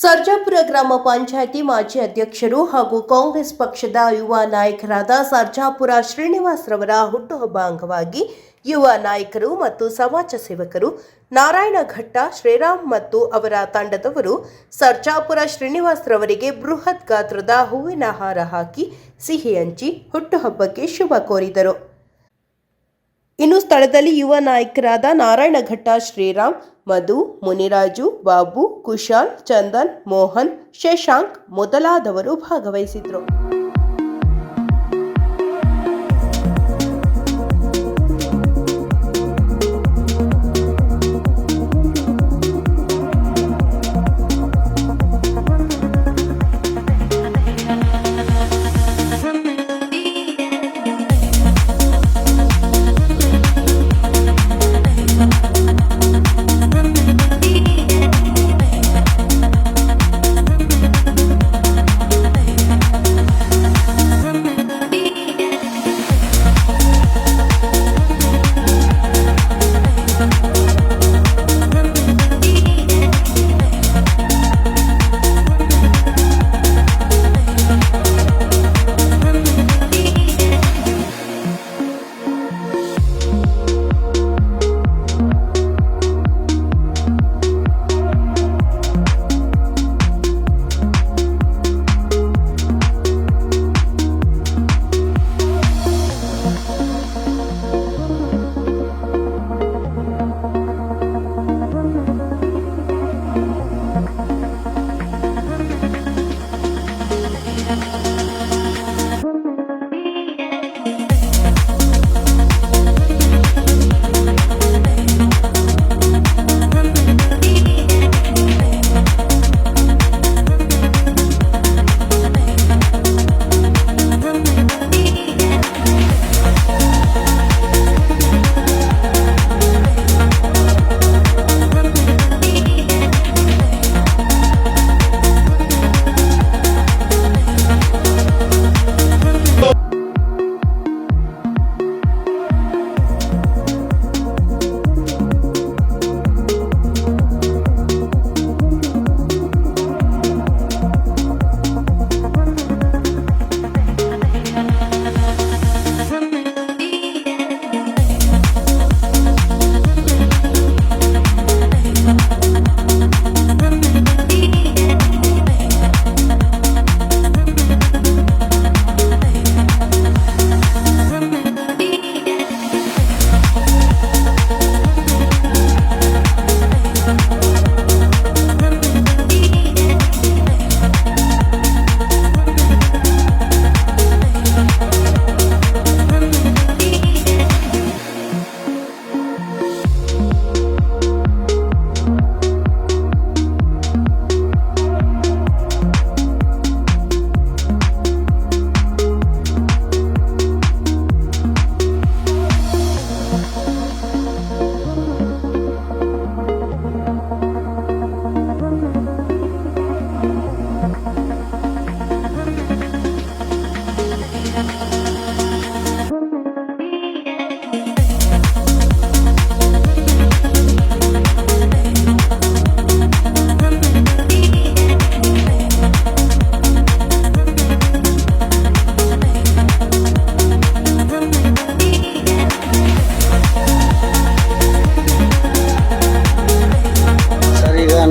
ಸರ್ಜಾಪುರ ಗ್ರಾಮ ಪಂಚಾಯಿತಿ ಮಾಜಿ ಅಧ್ಯಕ್ಷರು ಹಾಗೂ ಕಾಂಗ್ರೆಸ್ ಪಕ್ಷದ ಯುವ ನಾಯಕರಾದ ಸರ್ಜಾಪುರ ಶ್ರೀನಿವಾಸ್ರವರ ಹುಟ್ಟುಹಬ್ಬ ಅಂಗವಾಗಿ ಯುವ ನಾಯಕರು ಮತ್ತು ಸಮಾಜ ಸೇವಕರು ನಾರಾಯಣಘಟ್ಟ ಶ್ರೀರಾಮ್ ಮತ್ತು ಅವರ ತಂಡದವರು ಸರ್ಜಾಪುರ ಶ್ರೀನಿವಾಸ್ರವರಿಗೆ ಬೃಹತ್ ಗಾತ್ರದ ಹೂವಿನ ಹಾರ ಹಾಕಿ ಸಿಹಿ ಹಂಚಿ ಹುಟ್ಟುಹಬ್ಬಕ್ಕೆ ಶುಭ ಕೋರಿದರು. ಇನ್ನು ಸ್ಥಳದಲ್ಲಿ ಯುವ ನಾಯಕರಾದ ನಾರಾಯಣಘಟ್ಟ ಶ್ರೀರಾಮ್, ಮಧು, ಮುನಿರಾಜು, ಬಾಬು, ಕುಶಾಲ್, ಚಂದನ್, ಮೋಹನ್, ಶಶಾಂಕ್ ಮೊದಲಾದವರು ಭಾಗವಹಿಸಿದ್ರು.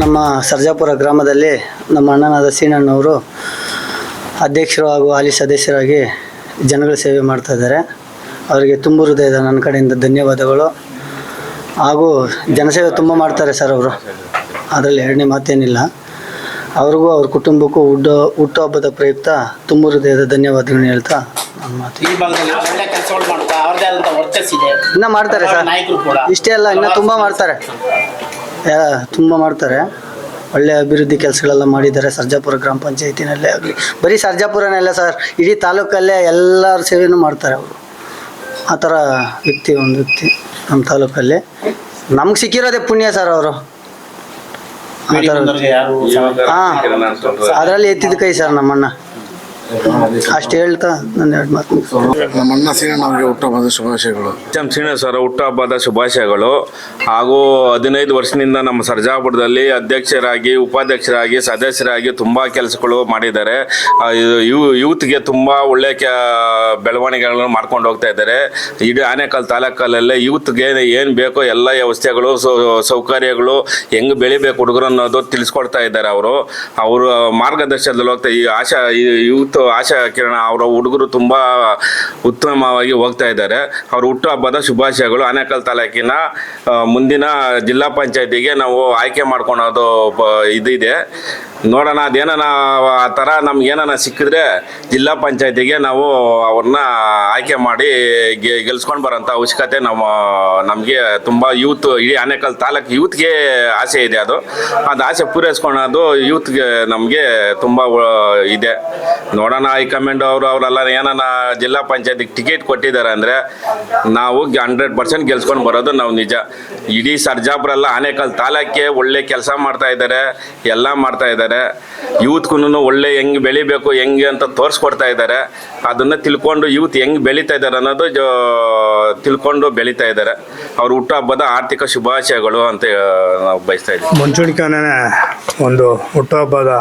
ನಮ್ಮ ಸರ್ಜಾಪುರ ಗ್ರಾಮದಲ್ಲಿ ನಮ್ಮ ಅಣ್ಣನಾದ ಸೀನಣ್ಣವರು ಅಧ್ಯಕ್ಷರು ಹಾಗೂ ಹಾಲಿ ಸದಸ್ಯರಾಗಿ ಜನಗಳ ಸೇವೆ ಮಾಡ್ತಾ ಇದ್ದಾರೆ. ಅವರಿಗೆ ತುಂಬ ಹೃದಯದ ನನ್ನ ಕಡೆಯಿಂದ ಧನ್ಯವಾದಗಳು. ಹಾಗೂ ಜನಸೇವೆ ತುಂಬ ಮಾಡ್ತಾರೆ ಸರ್ ಅವರು, ಅದರಲ್ಲಿ ಎರಡನೇ ಮಾತೇನಿಲ್ಲ. ಅವ್ರಿಗೂ ಅವ್ರ ಕುಟುಂಬಕ್ಕೂ ಹುಟ್ಟುಹಬ್ಬದ ಪ್ರಯುಕ್ತ ತುಂಬ ಹೃದಯದ ಧನ್ಯವಾದಗಳನ್ನ ಹೇಳ್ತಾ ನನ್ನ ಮಾತು ಇನ್ನೂ ಮಾಡ್ತಾರೆ ಸರ್. ಇಷ್ಟೇ ಅಲ್ಲ, ಇನ್ನೂ ತುಂಬ ಮಾಡ್ತಾರೆ. ಒಳ್ಳೆಯ ಅಭಿವೃದ್ಧಿ ಕೆಲಸಗಳೆಲ್ಲ ಮಾಡಿದ್ದಾರೆ ಸರ್ಜಾಪುರ ಗ್ರಾಮ ಪಂಚಾಯತಿನಲ್ಲೇ ಆಗಲಿ, ಬರೀ ಸರ್ಜಾಪುರನಲ್ಲ ಸರ್, ಇಡೀ ತಾಲೂಕಲ್ಲೇ ಎಲ್ಲರ ಸೇವೆಯೂ ಮಾಡ್ತಾರೆ ಅವರು. ಆ ಥರ ಒಂದು ವ್ಯಕ್ತಿ ನಮ್ಮ ತಾಲೂಕಲ್ಲಿ ನಮ್ಗೆ ಸಿಕ್ಕಿರೋದೇ ಪುಣ್ಯ ಸರ್ ಅವರು. ಹಾಂ, ಅದರಲ್ಲಿ ಎತ್ತಿದ ಕೈ ಸರ್ ನಮ್ಮಣ್ಣ. ಅಷ್ಟು ಹೇಳ್ತಾ ನಾನು 2 ಮಾತು ನಮ್ಮ ಅಣ್ಣ ಸೀನಣ್ಣವ್ರಿಗೆ ಹುಟ್ಟುಹಬ್ಬದ ಶುಭಾಶಯಗಳು. ಶ್ರೀನಿವಾಸ್ ಅವರ ಹುಟ್ಟುಹಬ್ಬದ ಶುಭಾಶಯಗಳು. ಹಾಗೂ 15 ವರ್ಷದಿಂದ ನಮ್ಮ ಸರ್ಜಾಪುರದಲ್ಲಿ ಅಧ್ಯಕ್ಷರಾಗಿ, ಉಪಾಧ್ಯಕ್ಷರಾಗಿ, ಸದಸ್ಯರಾಗಿ ತುಂಬ ಕೆಲಸಗಳು ಮಾಡಿದ್ದಾರೆ. ಯೂತ್ಗೆ ತುಂಬ ಒಳ್ಳೆ ಬೆಳವಣಿಗೆಗಳನ್ನು ಮಾಡ್ಕೊಂಡು ಹೋಗ್ತಾ ಇದ್ದಾರೆ. ಇಡೀ ಆನೇಕಲ್ ತಾಲೂಕಲ್ಲೇ ಯೂತ್ಗೆ ಏನು ಬೇಕೋ ಎಲ್ಲ ವ್ಯವಸ್ಥೆಗಳು, ಸೌಕರ್ಯಗಳು, ಹೆಂಗೆ ಬೆಳಿಬೇಕು ಹುಡುಗರು ಅನ್ನೋದು ತಿಳಿಸ್ಕೊಡ್ತಾ ಇದ್ದಾರೆ. ಅವರು ಮಾರ್ಗದರ್ಶನದಲ್ಲಿ ಹೋಗ್ತಾ ಯೂತ್ ಆಶಾ ಕಿರಣ ಅವರ ಹುಡುಗರು ತುಂಬ ಉತ್ತಮವಾಗಿ ಹೋಗ್ತಾ ಇದ್ದಾರೆ. ಅವ್ರ ಹುಟ್ಟುಹಬ್ಬದ ಶುಭಾಶಯಗಳು. ಆನೇಕಲ್ ತಾಲೂಕಿನ ಮುಂದಿನ ಜಿಲ್ಲಾ ಪಂಚಾಯತಿಗೆ ನಾವು ಆಯ್ಕೆ ಮಾಡ್ಕೊಳೋದು ಇದಿದೆ. ನೋಡೋಣ, ಅದೇನ ಆ ಥರ ನಮ್ಗೇನ ಸಿಕ್ಕಿದ್ರೆ ಜಿಲ್ಲಾ ಪಂಚಾಯತಿಗೆ ನಾವು ಅವ್ರನ್ನ ಆಯ್ಕೆ ಮಾಡಿ ಗೆಲ್ಸ್ಕೊಂಡು ಬರೋಂಥ ಅವಶ್ಯಕತೆ ನಮಗೆ ತುಂಬ ಇಡೀ ಆನೇಕಲ್ ತಾಲೂಕು ಯೂತ್ಗೆ ಆಸೆ ಇದೆ. ಅದು ಆಸೆ ಪೂರೈಸ್ಕೊಳೋದು ಯೂತ್ಗೆ ನಮಗೆ ತುಂಬ ಇದೆ. ನೋಡೋಣ, ಹೈಕಮಾಂಡ್ ಅವರೆಲ್ಲ ಏನಾನ ಜಿಲ್ಲಾ ಪಂಚಾಯತಿಗೆ ಟಿಕೆಟ್ ಕೊಟ್ಟಿದ್ದಾರೆ ಅಂದರೆ ನಾವು 100% ಗೆಲ್ಸ್ಕೊಂಡು ಬರೋದು ನಾವು ನಿಜ. ಇಡೀ ಸರ್ಜಾಪುರ ಎಲ್ಲ ಆನೇಕಲ್ ತಾಲೂಕಿಗೆ ಒಳ್ಳೆ ಕೆಲಸ ಮಾಡ್ತಾ ಇದ್ದಾರೆ, ಎಲ್ಲ ಮಾಡ್ತಾ ಇದ್ದಾರೆ. ಯೂತ್ಗೂ ಒಳ್ಳೆ ಹೆಂಗೆ ಬೆಳಿಬೇಕು ಹೆಂಗೆ ಅಂತ ತೋರಿಸ್ಕೊಡ್ತಾ ಇದ್ದಾರೆ. ಅದನ್ನು ತಿಳ್ಕೊಂಡು ಯೂತ್ ಹೆಂಗೆ ಬೆಳೀತಾ ಇದ್ದಾರೆ ಅನ್ನೋದು ತಿಳ್ಕೊಂಡು ಬೆಳೀತಾ ಇದ್ದಾರೆ. ಅವ್ರ ಹುಟ್ಟುಹಬ್ಬದ ಆರ್ಥಿಕ ಶುಭಾಶಯಗಳು ಅಂತ ನಾವು ಬಯಸ್ತಾ ಇದ್ದೀವಿ. ಮುಂಚೂಣಿಕನೇ ಒಂದು ಹುಟ್ಟುಹಬ್ಬದ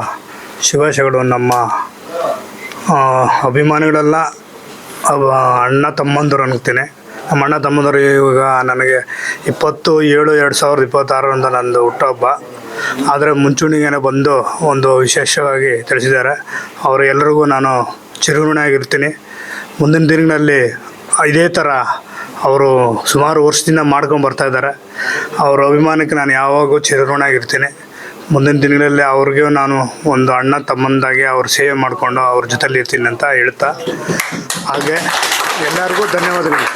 ಶುಭಾಶಯಗಳು. ನಮ್ಮ ಅಭಿಮಾನಿಗಳೆಲ್ಲ ಅಣ್ಣ ತಮ್ಮಂದರು ಅನ್ತೀನಿ. ನಮ್ಮ ಅಣ್ಣ ತಮ್ಮಂದರು ಇವಾಗ ನನಗೆ 20/7/2026 ನಂದು ಹುಟ್ಟುಹಬ್ಬ. ಆದರೆ ಮುಂಚೂಣಿಗೆ ಬಂದು ಒಂದು ವಿಶೇಷವಾಗಿ ತಿಳಿಸಿದ್ದಾರೆ. ಅವರು ಎಲ್ಲರಿಗೂ ನಾನು ಚಿರಋಣಿಯಾಗಿರ್ತೀನಿ. ಮುಂದಿನ ದಿನಗಳಲ್ಲಿ ಇದೇ ಥರ ಅವರು ಸುಮಾರು ವರ್ಷದಿಂದ ಮಾಡ್ಕೊಂಡು ಬರ್ತಾಯಿದ್ದಾರೆ. ಅವರ ಅಭಿಮಾನಕ್ಕೆ ನಾನು ಯಾವಾಗೂ ಚಿರಋಣಿಯಾಗಿರ್ತೀನಿ. ಮುಂದಿನ ದಿನಗಳಲ್ಲಿ ಅವ್ರಿಗೂ ನಾನು ಒಂದು ಅಣ್ಣ ತಮ್ಮಂದಾಗಿ ಅವ್ರ ಸೇವೆ ಮಾಡಿಕೊಂಡು ಅವ್ರ ಜೊತೆಲಿ ಇರ್ತೀನಿ ಅಂತ ಹೇಳ್ತಾ, ಹಾಗೆ ಎಲ್ಲರಿಗೂ ಧನ್ಯವಾದಗಳು.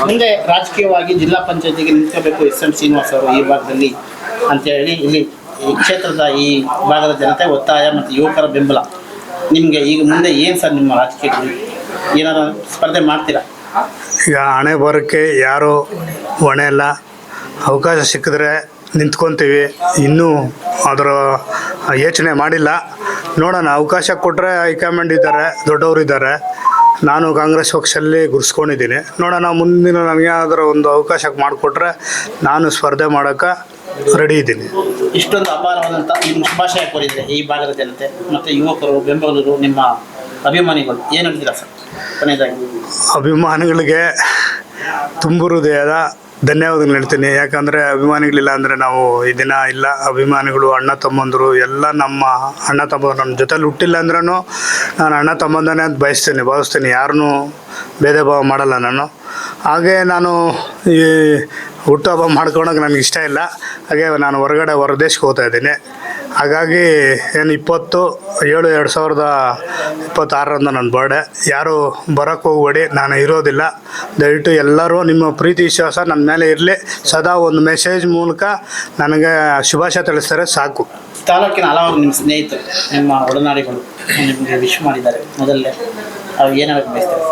ಮುಂದೆ ರಾಜಕೀಯವಾಗಿ ಜಿಲ್ಲಾ ಪಂಚಾಯತಿಗೆ ನಿಂತ್ಕೋಬೇಕು ಎಸ್.ಎಂ. ಶ್ರೀನಿವಾಸ್ ಅವರು ಈ ಭಾಗದಲ್ಲಿ ಅಂತೇಳಿ ಇಲ್ಲಿ ಈ ಕ್ಷೇತ್ರದ ಈ ಭಾಗದ ಜನತೆ ಒತ್ತಾಯ ಮತ್ತು ಯುವಕರ ಬೆಂಬಲ ನಿಮಗೆ ಈಗ ಮುಂದೆ ಏನು ಸರ್ ನಿಮ್ಮ ರಾಜಕೀಯದಲ್ಲಿ ಏನಾದ್ರು ಸ್ಪರ್ಧೆ ಮಾಡ್ತೀರಾ? ಈಗ ಹಣೆ ಬರೋಕ್ಕೆ ಯಾರು ಹೊಣೆ ಇಲ್ಲ. ಅವಕಾಶ ಸಿಕ್ಕಿದ್ರೆ ನಿಂತ್ಕೊತೀವಿ. ಇನ್ನೂ ಅದರ ಯೋಚನೆ ಮಾಡಿಲ್ಲ. ನೋಡೋಣ, ಅವಕಾಶ ಕೊಟ್ಟರೆ ಹೈಕಮಾಂಡ್ ಇದ್ದಾರೆ, ದೊಡ್ಡವರು ಇದ್ದಾರೆ. ನಾನು ಕಾಂಗ್ರೆಸ್ ಪಕ್ಷದಲ್ಲಿ ಗುರ್ಸ್ಕೊಂಡಿದ್ದೀನಿ. ನೋಡೋಣ, ಮುಂದಿನ ನನಗೆ ಅದರ ಒಂದು ಅವಕಾಶ ಮಾಡಿಕೊಟ್ರೆ ನಾನು ಸ್ಪರ್ಧೆ ಮಾಡೋಕ್ಕೆ ರೆಡಿ ಇದ್ದೀನಿ. ಇಷ್ಟೊಂದು ಅಪಾರವಾದಂಥ ನಿಮ್ಮ ಶುಭಾಶಯ ಕೋರಿದರೆ ಈ ಭಾಗದ ಜನತೆ ಮತ್ತು ಯುವಕರು, ಬೆಂಬಲಿಗರು, ನಿಮ್ಮ ಅಭಿಮಾನಿಗಳು ಏನು ಹೇಳ್ತೀರಾ ಸರ್? ಕೊನೆಯದಾಗಿ ಅಭಿಮಾನಿಗಳಿಗೆ ತುಂಬ ಹೃದಯದ ಧನ್ಯವಾದಗಳು ಹೇಳ್ತೀನಿ. ಯಾಕಂದರೆ ಅಭಿಮಾನಿಗಳಿಲ್ಲ ಅಂದರೆ ನಾವು ಈ ದಿನ ಇಲ್ಲ. ಅಭಿಮಾನಿಗಳು, ಅಣ್ಣ ತಮ್ಮಂದರು ಎಲ್ಲ ನಮ್ಮ ಅಣ್ಣ ತಮ್ಮಂದರು ನನ್ನ ಜೊತೆಲಿ ಹುಟ್ಟಿಲ್ಲ ಅಂದ್ರೂ ನಾನು ಅಣ್ಣ ತಮ್ಮಂದನೇ ಅಂತ ಭಾವಿಸ್ತೀನಿ. ಯಾರನ್ನೂ ಭೇದ ಭಾವ ಮಾಡಲ್ಲ ನಾನು. ಹಾಗೆ ನಾನು ಈ ಹುಟ್ಟುಹಬ್ಬ ಮಾಡ್ಕೊಳಕ್ಕೆ ನನಗೆ ಇಷ್ಟ ಇಲ್ಲ. ಹಾಗೆ ನಾನು ಹೊರದೇಶಕ್ಕೆ ಹೋಗ್ತಾ ಇದ್ದೀನಿ. ಹಾಗಾಗಿ ಏನು 20/7/2026 ನನ್ನ ಬರ್ಡೇ. ಯಾರು ಬರೋಕ್ಕೆ ಹೋಗ್ಬೇಡಿ, ನಾನು ಇರೋದಿಲ್ಲ. ದಯವಿಟ್ಟು ಎಲ್ಲರೂ ನಿಮ್ಮ ಪ್ರೀತಿ ವಿಶ್ವಾಸ ನನ್ನ ಮೇಲೆ ಇರಲಿ. ಸದಾ ಒಂದು ಮೆಸೇಜ್ ಮೂಲಕ ನನಗೆ ಶುಭಾಶಯ ತಿಳಿಸ್ತಾರೆ ಸಾಕು. ತಾಲೂಕಿನ ಹಲವಾರು ನಿಮ್ಮ ಸ್ನೇಹಿತರು, ನಿಮ್ಮ ಒಡನಾಡಿಗಳು ನಿಮಗೆ ವಿಶ್ ಮಾಡಿದ್ದಾರೆ. ಮೊದಲೇ ಅವ್ರು ಏನಾಗಬೇಕು ಬಯಸ್ತಾರೆ?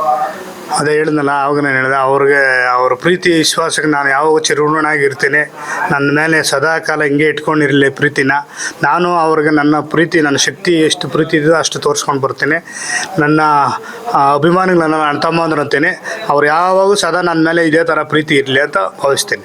ಅದೇ ಹೇಳಿದ್ನಲ್ಲ, ಆವಾಗ ನಾನು ಹೇಳಿದೆ, ಅವ್ರಿಗೆ ಅವ್ರ ಪ್ರೀತಿ ವಿಶ್ವಾಸಕ್ಕೆ ನಾನು ಯಾವಾಗ ಚಿರಋಣಿಯಾಗಿರ್ತೀನಿ. ನನ್ನ ಮೇಲೆ ಸದಾ ಕಾಲ ಹಿಂಗೆ ಇಟ್ಕೊಂಡಿರಲಿ ಪ್ರೀತಿನ. ನಾನು ಅವ್ರಿಗೆ ನನ್ನ ಪ್ರೀತಿ, ನನ್ನ ಶಕ್ತಿ ಎಷ್ಟು ಪ್ರೀತಿ ಇದೆಯೋ ಅಷ್ಟು ತೋರಿಸ್ಕೊಂಡು ಬರ್ತೀನಿ. ನನ್ನ ಅಭಿಮಾನಿಗಳು ನನ್ನ ಅಣ್ಣ ತಮ್ಮ ಅಂತೀನಿ. ಅವ್ರು ಯಾವಾಗೂ ಸದಾ ನನ್ನ ಮೇಲೆ ಇದೇ ಥರ ಪ್ರೀತಿ ಇರಲಿ ಅಂತ ಭಾವಿಸ್ತೀನಿ.